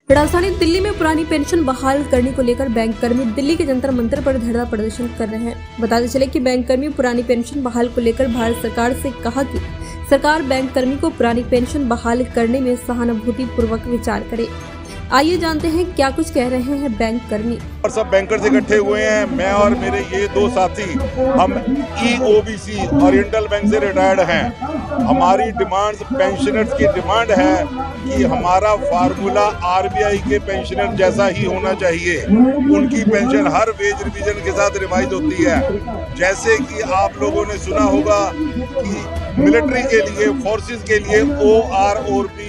राजधानी दिल्ली में पुरानी पेंशन बहाल करने को लेकर बैंक कर्मी दिल्ली के जंतर मंतर पर धरना प्रदर्शन कर रहे हैं। बताते चले कि बैंक कर्मी पुरानी पेंशन बहाल को लेकर भारत सरकार से कहा कि सरकार बैंक कर्मी को पुरानी पेंशन बहाल करने में सहानुभूति पूर्वक विचार करे। आइए जानते हैं क्या कुछ कह रहे हैं बैंक कर्मी। और सब बैंकर्स इकट्ठे हुए हैं। मैं और मेरे ये दो साथी हम EOBC ओरिएंटल बैंक से रिटायर्ड हैं। हमारी डिमांड्स, पेंशनर्स की डिमांड है कि हमारा फार्मूला RBI के पेंशनर जैसा ही होना चाहिए। उनकी पेंशन हर वेज रिवीजन के साथ रिवाइज होती है। जैसे कि आप लोगों ने सुना होगा कि मिलिट्री के लिए, फोर्सेस के लिए OROP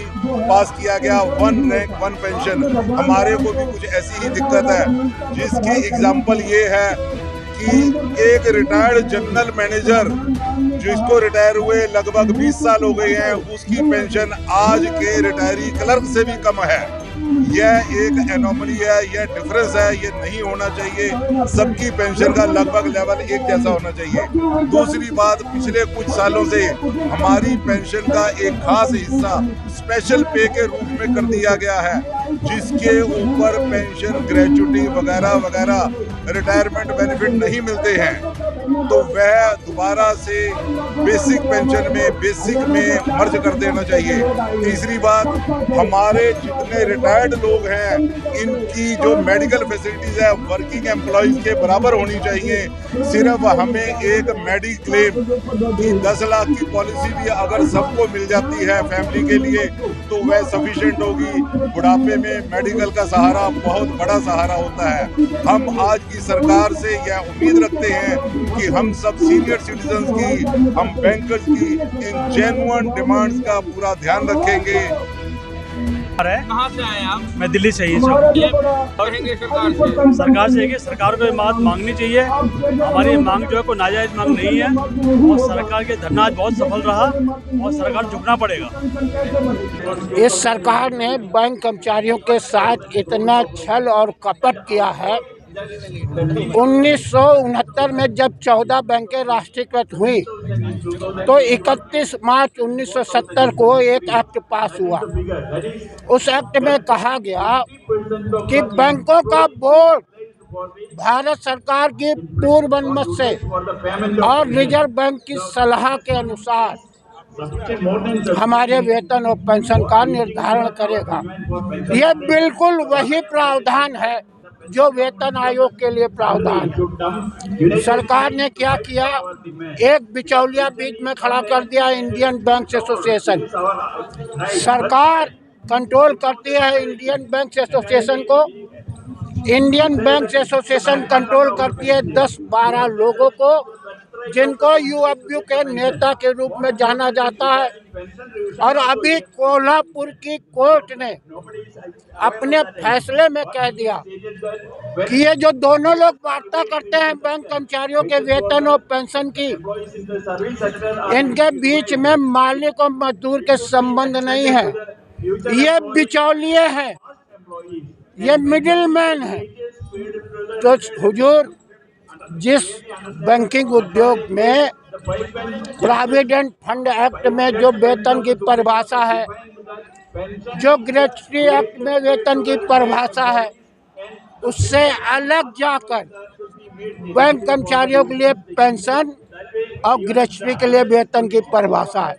पास किया गया, 1 रैंक 1 पेंशन। हमारे को भी कुछ ऐसी ही दिक्कत है, जिसकी एग्जाम्पल ये है कि एक रिटायर्ड जनरल मैनेजर जिसको रिटायर हुए लगभग 20 साल हो गए हैं, उसकी पेंशन आज के रिटायरी क्लर्क से भी कम है। यह एक एनोमली है, यह डिफरेंस है, ये नहीं होना चाहिए। सबकी पेंशन का लगभग लेवल एक जैसा होना चाहिए। दूसरी बात, पिछले कुछ सालों से हमारी पेंशन का एक खास हिस्सा स्पेशल पे के रूप में कर दिया गया है, जिसके ऊपर पेंशन, ग्रेच्युटी वगैरह वगैरह, रिटायरमेंट बेनिफिट नहीं मिलते हैं। तो वह दोबारा से बेसिक पेंशन में, बेसिक में मर्ज कर देना चाहिए। तीसरी बात, हमारे जितने रिटायर्ड लोग हैं, इनकी जो मेडिकल फैसिलिटीज है वर्किंग एम्प्लॉइज के बराबर होनी चाहिए। सिर्फ हमें एक मेडिक्लेम की 10 लाख की पॉलिसी भी अगर सबको मिल जाती है फैमिली के लिए, तो वह सफिशिएंट होगी। बुढ़ापे में मेडिकल का सहारा बहुत बड़ा सहारा होता है। हम आज की सरकार से यह उम्मीद रखते हैं कि हम सब सीनियर सिटीजन्स की, हम बैंकर्स की इन जेन्युइन डिमांड्स का पूरा ध्यान रखेंगे। कहाँ से आए आप? मैं दिल्ली से ही सर। कहेंगे सरकार से कि सरकार को बात मांगनी चाहिए। हमारी मांग जो है कोई नाजायज मांग नहीं है, और सरकार के धरना आज बहुत सफल रहा और सरकार झुकना पड़ेगा। इस सरकार ने बैंक कर्मचारियों के साथ इतना छल और कपट किया है। 1969 में जब 14 बैंकें राष्ट्रीयकृत हुई, तो 31 मार्च 1970 को एक एक्ट पास हुआ। उस एक्ट में कहा गया कि बैंकों का बोर्ड भारत सरकार की पूर्व अनुमति से और रिजर्व बैंक की सलाह के अनुसार हमारे वेतन और पेंशन का निर्धारण करेगा। यह बिल्कुल वही प्रावधान है जो वेतन आयोग के लिए प्रावधान है। सरकार ने क्या किया, एक बिचौलिया बीच में खड़ा कर दिया, इंडियन बैंक एसोसिएशन। सरकार कंट्रोल करती है इंडियन बैंक एसोसिएशन को। इंडियन बैंक एसोसिएशन कंट्रोल करती है 10-12 लोगों को, जिनको UFU के नेता के रूप में जाना जाता है। और अभी कोल्हापुर की कोर्ट ने अपने फैसले में कह दिया कि ये जो दोनों लोग वार्ता करते हैं बैंक कर्मचारियों के वेतन और पेंशन की, इनके बीच में मालिक और मजदूर के संबंध नहीं है। ये बिचौलिए हैं, ये मिडिलमैन है। तो हुजूर, जिस बैंकिंग उद्योग में प्रोविडेंट फंड एक्ट में जो वेतन की परिभाषा है, जो ग्रेच्युटी एक्ट में वेतन की परिभाषा है, उससे अलग जाकर बैंक कर्मचारियों के लिए पेंशन और ग्रेच्युटी के लिए वेतन की परिभाषा है।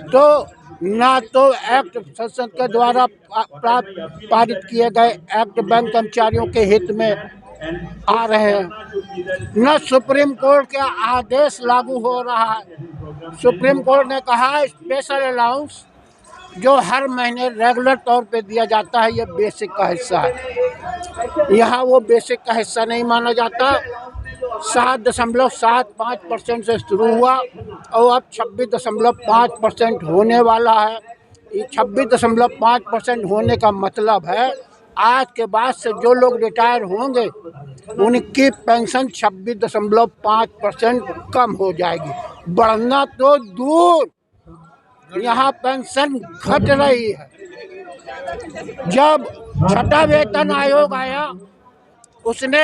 तो ना तो एक्ट संसद के द्वारा पारित किए गए एक्ट बैंक कर्मचारियों के हित में आ रहे हैं, न सुप्रीम कोर्ट का आदेश लागू हो रहा है। सुप्रीम कोर्ट ने कहा स्पेशल अलाउंस जो हर महीने रेगुलर तौर पे दिया जाता है, ये बेसिक का हिस्सा है। यहाँ वो बेसिक का हिस्सा नहीं माना जाता। 7.75% से शुरू हुआ और अब 26.5% होने वाला है। ये 26.5% होने का मतलब है आज के बाद से जो लोग रिटायर होंगे उनकी पेंशन 26.5% कम हो जाएगी। बढ़ना तो दूर, यहाँ पेंशन घट रही है। जब छठा वेतन आयोग आया, उसने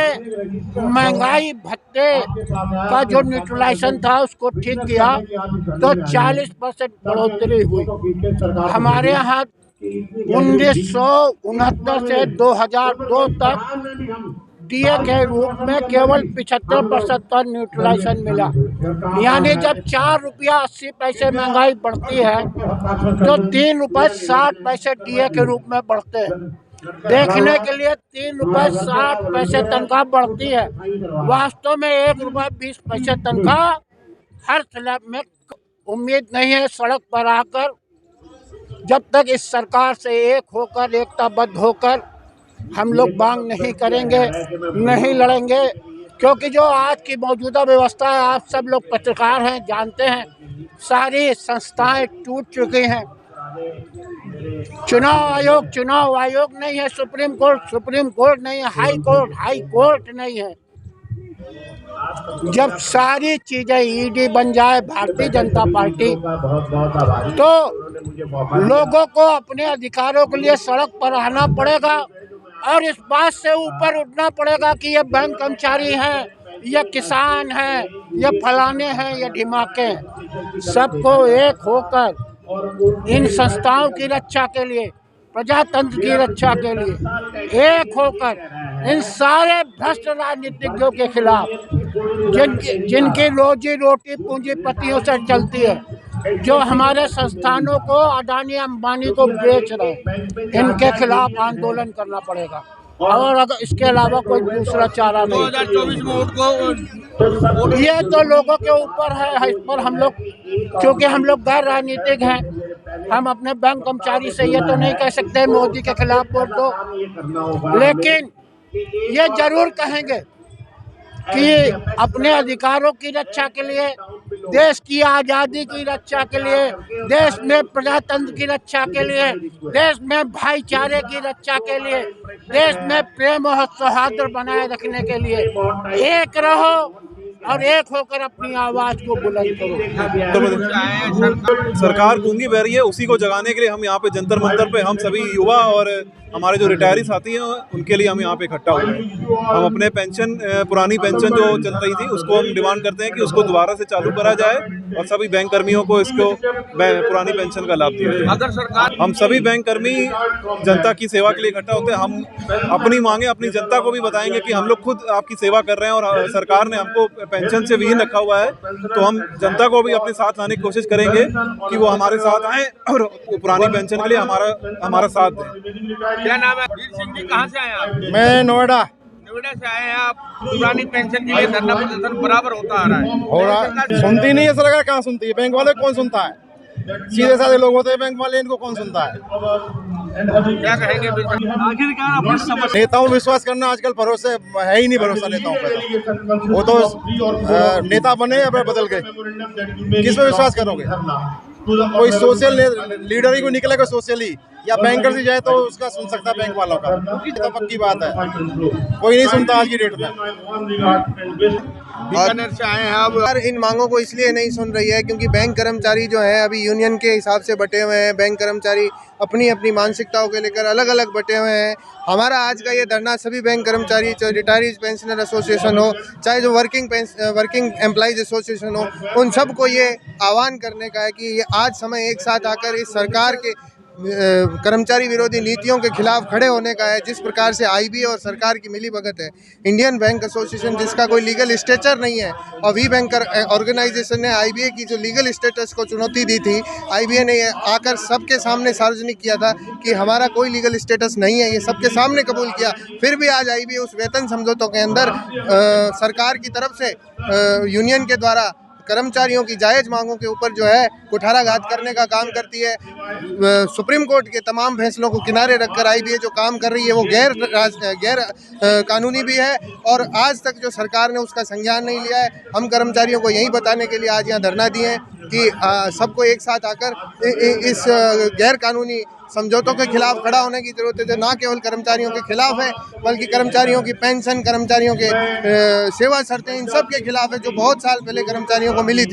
महंगाई भत्ते का जो न्यूट्रलाइजेशन था उसको ठीक किया, तो 40% बढ़ोतरी हुई। हमारे यहाँ 1969 से 2002 तक डीए के रूप में केवल 75% का न्यूट्रलाइजेशन मिला। यानी जब 4 रुपया 80 पैसे महंगाई बढ़ती है तो 3 रुपये 60 पैसे डीए के रूप में बढ़ते हैं। देखने के लिए 3 रुपये 60 पैसे तनख्वाह बढ़ती है, वास्तव में 1 रुपये 20 पैसे तनख्वाह हर स्लैब में। उम्मीद नहीं है सड़क पर आकर जब तक इस सरकार से एक होकर, एकताबद्ध होकर हम लोग मांग नहीं करेंगे, नहीं लड़ेंगे, क्योंकि जो आज की मौजूदा व्यवस्था है, आप सब लोग पत्रकार हैं, जानते हैं, सारी संस्थाएं टूट चुकी हैं। चुनाव आयोग नहीं है, सुप्रीम कोर्ट नहीं है, हाई कोर्ट नहीं है। जब सारी चीजें ईडी बन जाए भारतीय जनता पार्टी, तो लोगों को अपने अधिकारों के लिए सड़क पर आना पड़ेगा और इस बात से ऊपर उठना पड़ेगा कि ये बैंक कर्मचारी हैं, ये किसान हैं, ये फलाने हैं, ये ढिमाके हैं। सबको एक होकर इन संस्थाओं की रक्षा के लिए, प्रजातंत्र की रक्षा के लिए एक होकर इन सारे भ्रष्ट राजनीतिज्ञों के खिलाफ, जिनकी रोजी रोटी पूंजीपतियों से चलती है, जो हमारे संस्थानों को अडानी अंबानी को बेच रहे हैं, इनके खिलाफ आंदोलन करना पड़ेगा। और अगर इसके अलावा कोई दूसरा चारा नहीं। 2024 में वोट को ये तो लोगों के ऊपर है। इस पर हम लोग, क्योंकि हम लोग गैर राजनीतिक हैं, हम अपने बैंक कर्मचारी से ये तो नहीं कह सकते मोदी के खिलाफ वोट दो, लेकिन ये जरूर कहेंगे कि अपने अधिकारों की रक्षा के लिए, देश की आज़ादी की रक्षा के लिए, देश में प्रजातंत्र की रक्षा के लिए, देश में भाईचारे की रक्षा के लिए, देश में प्रेम और सौहार्द बनाए रखने के लिए एक रहो और एक होकर अपनी आवाज को बुलंद करो। सरकार गूंगी बह रही है, उसी को जगाने के लिए हम यहाँ पे जंतर मंतर पे हम सभी युवा और हमारे जो रिटायरी साथी हैं उनके लिए हम यहाँ पे इकट्ठा हुए हैं। हम अपने पेंशन, पुरानी पेंशन जो चल रही थी उसको हम डिमांड करते हैं कि उसको दोबारा से चालू करा जाए और सभी बैंक कर्मियों को इसको पुरानी पेंशन का लाभ दिया जाए। अगर सरकार, हम सभी बैंक कर्मी जनता की सेवा के लिए इकट्ठा होते हैं। हम अपनी मांगे अपनी जनता को भी बताएंगे कि हम लोग खुद आपकी सेवा कर रहे हैं और सरकार ने हमको पेंशन से विहीन रखा हुआ है, तो हम जनता को भी अपने साथ लाने की कोशिश करेंगे कि वो हमारे साथ आए और पुरानी पेंशन के लिए हमारा साथ दें। क्या नाम है? वीर सिंह जी, कहाँ से आए आप? मैं नोएडा से आए हैं आप। पुरानी पेंशन के लिए धरना प्रदर्शन बराबर होता आ रहा है। सुनती नहीं है सरकार, कहाँ सुनती है? बैंक वाले कौन सुनता है? सीधे साधे लोग होते हैं बैंक वाले, इनको कौन सुनता है? क्या कहेंगे? आखिरकार नेताओं में विश्वास करना आजकल भरोसे है ही नहीं, भरोसा नेताओं पे। वो तो नेता बने या बदल गए, किस पे विश्वास करोगे? कोई सोशल लीडर ही कोई निकलेगा सोशली, या बैंकर से जाए तो उसका सुन सकता है बैंक वालों का, तो पक्की बात है। कोई नहीं सुनता आज की डेट में। बीकानेर से आए हैं आप। इन मांगों को इसलिए नहीं सुन रही है क्योंकि बैंक कर्मचारी जो है अभी यूनियन के हिसाब से बटे हुए हैं। बैंक कर्मचारी अपनी अपनी मानसिकताओं के लेकर अलग अलग बटे हुए हैं। हमारा आज का ये धरना सभी बैंक कर्मचारी, चाहे रिटायरीज पेंशनर एसोसिएशन हो, चाहे जो वर्किंग एम्प्लॉइज एसोसिएशन हो, उन सबको ये आह्वान करने का है कि ये आज समय एक साथ आकर इस सरकार के कर्मचारी विरोधी नीतियों के खिलाफ खड़े होने का है। जिस प्रकार से आईबीए और सरकार की मिलीभगत है, इंडियन बैंक एसोसिएशन जिसका कोई लीगल स्टेचर नहीं है, और वी बैंकर ऑर्गेनाइजेशन ने आईबीए की जो लीगल स्टेटस को चुनौती दी थी, आईबीए ने आकर सबके सामने सार्वजनिक किया था कि हमारा कोई लीगल स्टेटस नहीं है, ये सबके सामने कबूल किया। फिर भी आज आईबीए उस वेतन समझौतों के अंदर सरकार की तरफ से यूनियन के द्वारा कर्मचारियों की जायज मांगों के ऊपर जो है कुठाराघात करने का काम करती है। सुप्रीम कोर्ट के तमाम फैसलों को किनारे रखकर आईबीए जो काम कर रही है वो गैर कानूनी भी है, और आज तक जो सरकार ने उसका संज्ञान नहीं लिया है। हम कर्मचारियों को यही बताने के लिए आज यहाँ धरना दिए हैं कि सबको एक साथ आकर इस गैर कानूनी समझौतों के खिलाफ खड़ा होने की जरूरत है, जो ना केवल कर्मचारियों के खिलाफ है बल्कि कर्मचारियों की पेंशन, कर्मचारियों के सेवा शर्तें, इन सब के खिलाफ है जो बहुत साल पहले कर्मचारियों को मिली थी।